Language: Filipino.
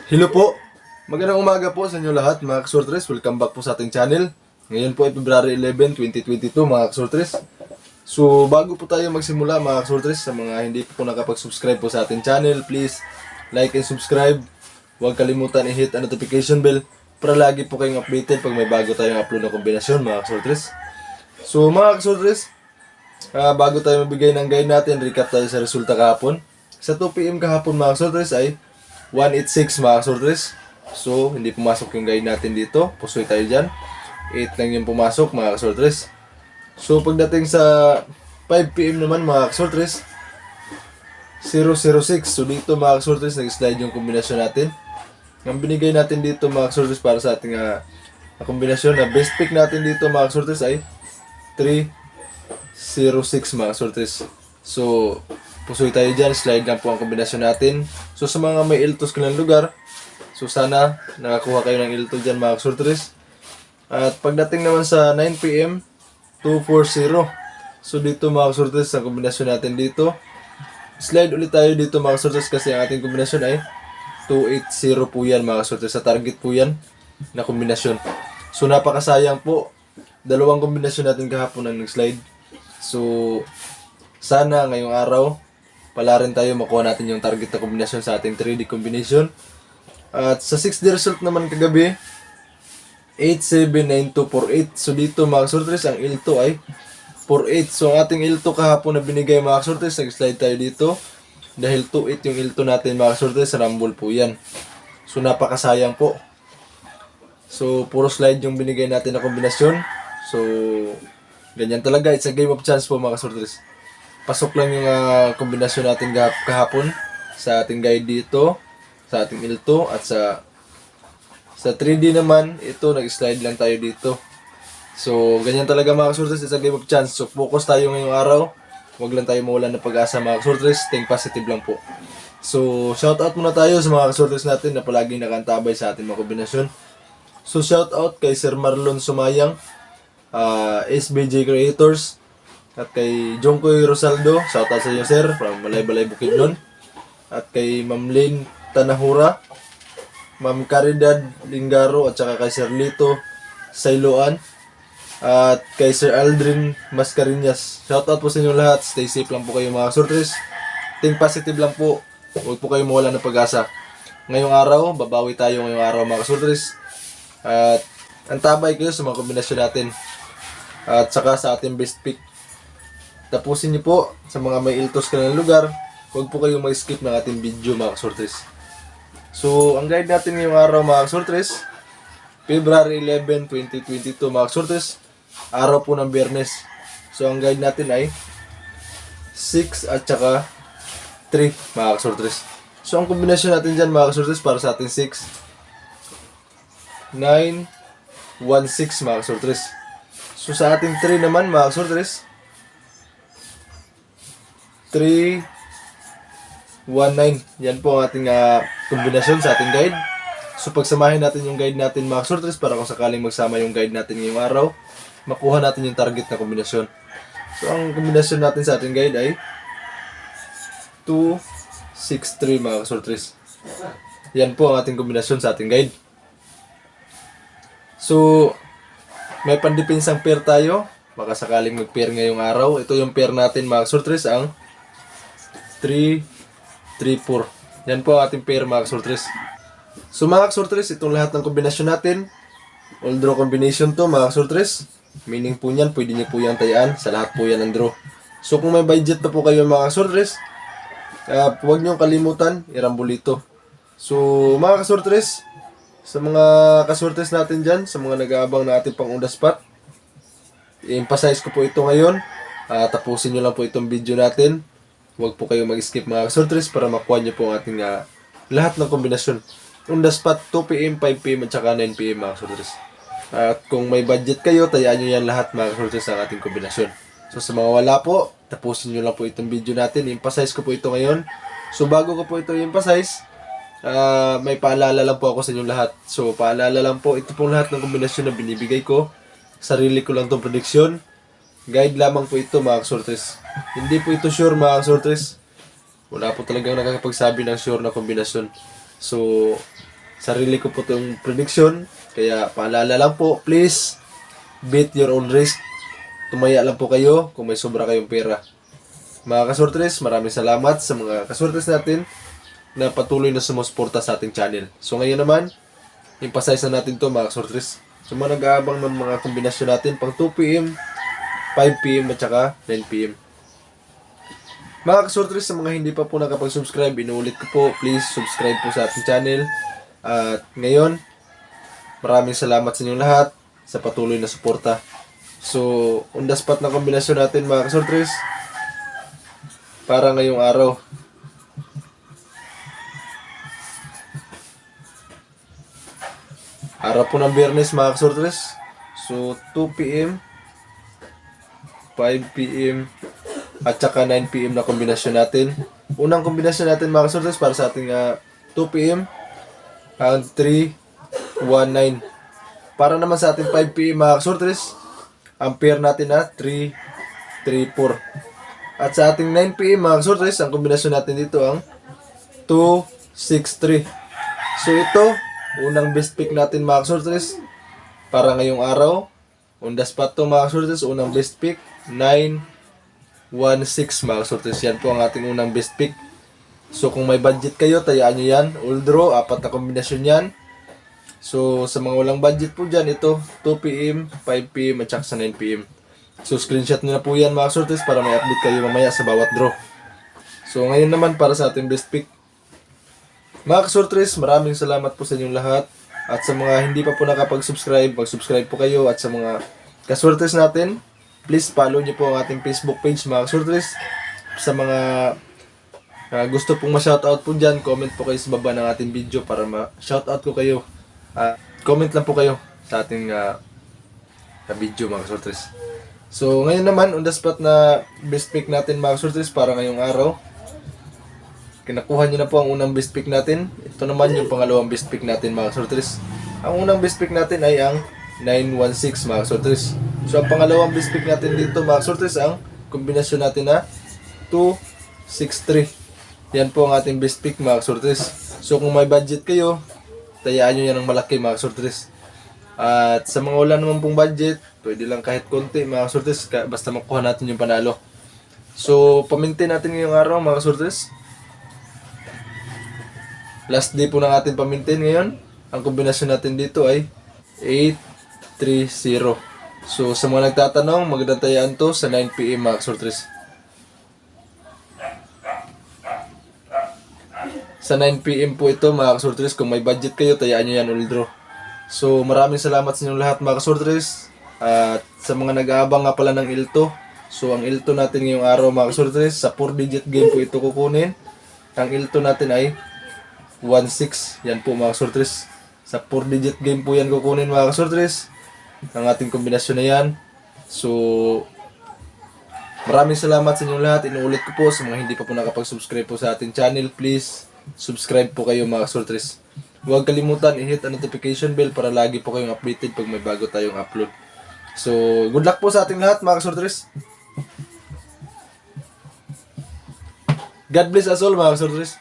Hello po! Magandang umaga po sa inyo lahat mga kasortres. Welcome back po sa ating channel. Ngayon po ay February 11, 2022 mga kasortres. So bago po tayo magsimula mga kasortres, sa mga hindi po nakapag-subscribe po sa ating channel, please like and subscribe. Huwag kalimutan i-hit ang notification bell para lagi po kayong updated pag may bago tayong upload na kombinasyon mga kasortres. So mga kasortres, bago tayo mabigay ng guide natin, recap tayo sa resulta kahapon. Sa 2 PM kahapon mga kasortres ay 186 mga kasortres. So, hindi pumasok yung guide natin dito. Pusoy tayo dyan. 8 lang yung pumasok mga kasortres. So, pagdating sa 5 PM naman mga kasortres, 006. So, dito mga kasortres, nag-slide yung kombinasyon natin. Ang binigay natin dito mga kasortres para sa ating kombinasyon na best pick natin dito mga kasortres ay 306 mga kasortres. So, pusoy tayo dyan. Slide lang po ang kombinasyon natin. So, sa mga may iltos ka ng lugar, so sana nakakuha kayo ng ilto dyan mga kasortres. At pagdating naman sa 9 PM, 240. So dito mga kasortres, ang kombinasyon natin dito. Slide ulit tayo dito mga kasortres kasi ang ating kombinasyon ay 280 po yan mga kasortres. Sa target po yan na kombinasyon. So napakasayang po. Dalawang kombinasyon natin kahapon ang nag-slide. So sana ngayong araw, pala rin tayo makuha natin yung target na kombinasyon sa ating 3D combination. At sa 6D result naman kagabi, 879248. So dito mga kasortres, ang ilto ay 48. So ang ating ilto kahapon na binigay mga kasortres, nag-slide tayo dito. Dahil 28 yung ilto natin mga kasortres, rumble po yan. So napakasayang po. So puro slide yung binigay natin na kombinasyon. So ganyan talaga, it's a game of chance po mga kasortres. Pasok lang yung kombinasyon natin kahapon sa ating guide dito, sa ating ilto, at sa 3D naman, ito nag-slide lang tayo dito. So ganyan talaga mga kasortres, it's a game of chance. So focus tayo ngayong araw. Huwag lang tayo mawalan ng pag-asa mga kasortres. Think positive lang po. So shout out muna tayo sa mga kasortres natin na palaging nakantabay sa ating mga kombinasyon. So shout out kay Sir Marlon Sumayang, SBJ Creators, at kay Jongkoy Rosaldo. Shout out sa iyo sir, from Balay-Balay Bukidnon. At kay Ma'am Lynn Tanahura, Ma'am Caridad Lingaro, at saka kay Sir Lito Sailoan, at kay Sir Aldrin Mascareñas. Shoutout po sa inyo lahat. Stay safe lang po kayo mga kasortres. Think positive lang po. Huwag po kayo mawala ng pag-asa. Ngayong araw, babawi tayo ngayong araw mga kasortres. At antabay kayo sa mga kombinasyon natin. At saka sa ating best pick. Tapusin niyo po sa mga may iltos ka ng lugar. Huwag po kayong mag-skip ng ating video mga kasortres. So, ang guide natin ngayong araw mga kasortres, February 11, 2022 mga kasortres, araw po ng Biyernes. So, ang guide natin ay 6 at saka 3 mga kasortres. So, ang kombinasyon natin dyan mga kasortres para sa ating 6, 9, 1, 6 mga kasortres. So, sa ating 3 naman mga kasortres, 3, 1-9. Yan po ang ating kombinasyon sa ating guide. So pagsamahin natin yung guide natin mga kasortres para kung sakaling magsama yung guide natin ngayong araw, makuha natin yung target na kombinasyon. So ang kombinasyon natin sa ating guide ay 2-6-3 mga kasortres. Yan po ang ating kombinasyon sa ating guide. So may pandepinsang pair tayo. Baka sakaling mag-pair ngayong araw. Ito yung pair natin mga kasortres, ang 3-3-4. Yan po ang ating pair mga kasortres. So mga kasortres, itong lahat ng kombinasyon natin, all draw combination to mga kasortres. Meaning po niyan, pwede niyo po yung tayaan. Sa lahat po yan ang draw. So kung may budget na po kayo mga kasortres, huwag niyo kalimutan, irambol ito. So mga kasortres, sa mga kasortres natin dyan, sa mga nag-aabang na ating pang on the spot, i-emphasize ko po ito ngayon. Tapusin nyo lang po itong video natin. Huwag po kayo mag-skip mga kasortres para makuha nyo po ang ating lahat ng kombinasyon. On the spot, 2 PM, 5 PM at saka 9 PM mga kasortres. At kung may budget kayo, tayaan nyo yan lahat mga kasortres ang ating kombinasyon. So sa mga wala po, tapusin nyo lang po itong video natin. I-emphasize ko po ito ngayon. So bago ko po ito i-emphasize, may paalala lang po ako sa inyong lahat. So paalala lang po, ito pong lahat ng kombinasyon na binibigay ko. Sarili ko lang itong prediksyon. Guide lamang po ito mga kasortres. Hindi po ito sure mga kasortres. Wala po talagang nakakapagsabi ng sure na kombinasyon. So, sarili ko po itong prediction. Kaya paalala lang po, please, beat your own risk. Tumaya lang po kayo kung may sobra kayong pera. Mga kasortres, maraming salamat sa mga kasortres natin na patuloy na sumusuporta sa ating channel. So ngayon naman, emphasize na natin to mga kasortres. So mga nag-aabang ng mga kombinasyon natin pang 2 PM, 5 PM at saka 9 PM. Mga kasortres, sa mga hindi pa po nakapag-subscribe, inuulit ko po, please subscribe po sa ating channel. At ngayon, maraming salamat sa inyong lahat sa patuloy na suporta. So, on the spot na kombinasyon natin mga kasortres para ngayong araw. Araw po ng Biyernes mga kasortres. So, 2 PM, 5 PM, at saka 9 PM na kombinasyon natin. Unang kombinasyon natin mga kasortres para sa ating 2 PM ang 3-1-9. Para naman sa ating 5 PM mga kasortres, ang pair natin na 3-3-4. At sa ating 9 PM mga kasortres, ang kombinasyon natin dito ang 2-6-3. So ito, unang best pick natin mga kasortres para ngayong araw. On the spot to mga kasortres, unang best pick 9-1-6 mga kasortres. Yan po ang ating unang best pick. So kung may budget kayo, tayaan nyo yan. All draw, 4 na kombinasyon yan. So sa mga walang budget po dyan, ito 2 PM, 5 PM at saka sa 9 PM. So screenshot nyo na po yan mga kasortres para may update kayo mamaya sa bawat draw. So ngayon naman para sa ating best pick. Mga kasortres, maraming salamat po sa inyong lahat. At sa mga hindi pa po nakapag-subscribe, mag-subscribe po kayo. At sa mga kasortres natin, please follow nyo po ang ating Facebook page mga kasortres. Sa mga gusto pong ma-shoutout po dyan, comment po kayo sa baba ng ating video para ma-shoutout ko kayo. Comment lang po kayo sa ating video mga kasortres. So ngayon naman, on the spot na best pick natin mga kasortres para ngayong araw. Kinakuha nyo na po ang unang best pick natin. Ito naman yung pangalawang best pick natin mga kasortres. Ang unang best pick natin ay ang 9-1-6 mga kasortres. So ang pangalawang best pick natin dito mga kasortres, ang kombinasyon natin na 2-6-3. Yan po ang ating best pick mga kasortres. So kung may budget kayo, tayaan nyo yan ng malaki mga kasortres. At sa mga wala naman pong budget, pwede lang kahit konti mga kasortres, basta makuha natin yung panalo. So pamintin natin ngayong araw mga kasortres. Last day po ng ating pamintin ngayon. Ang kombinasyon natin dito ay 8-3-0. So sa mga nagtatanong, magandang tayaan to sa 9 PM mga kasortres. Sa 9 PM po ito mga kasortres. Kung may budget kayo, tayaan nyo yan all draw. So maraming salamat sa inyong lahat mga kasortres. At sa mga nag-aabang nga pala ng ilto. So ang ilto natin ngayong araw mga kasortres, sa 4-digit game po ito kukunin. Ang ilto natin ay 1-6. Yan po mga kasortres. Sa 4-digit game po yan kukunin mga kasortres. Ang ating kombinasyon na yan. So maraming salamat sa inyong lahat. Inuulit ko po sa mga hindi pa po nakapag-subscribe po sa ating channel, please subscribe po kayo mga kasortres. Huwag kalimutan i-hit ang notification bell para lagi po kayong updated pag may bago tayong upload. So good luck po sa ating lahat mga kasortres. God bless us all mga kasortres.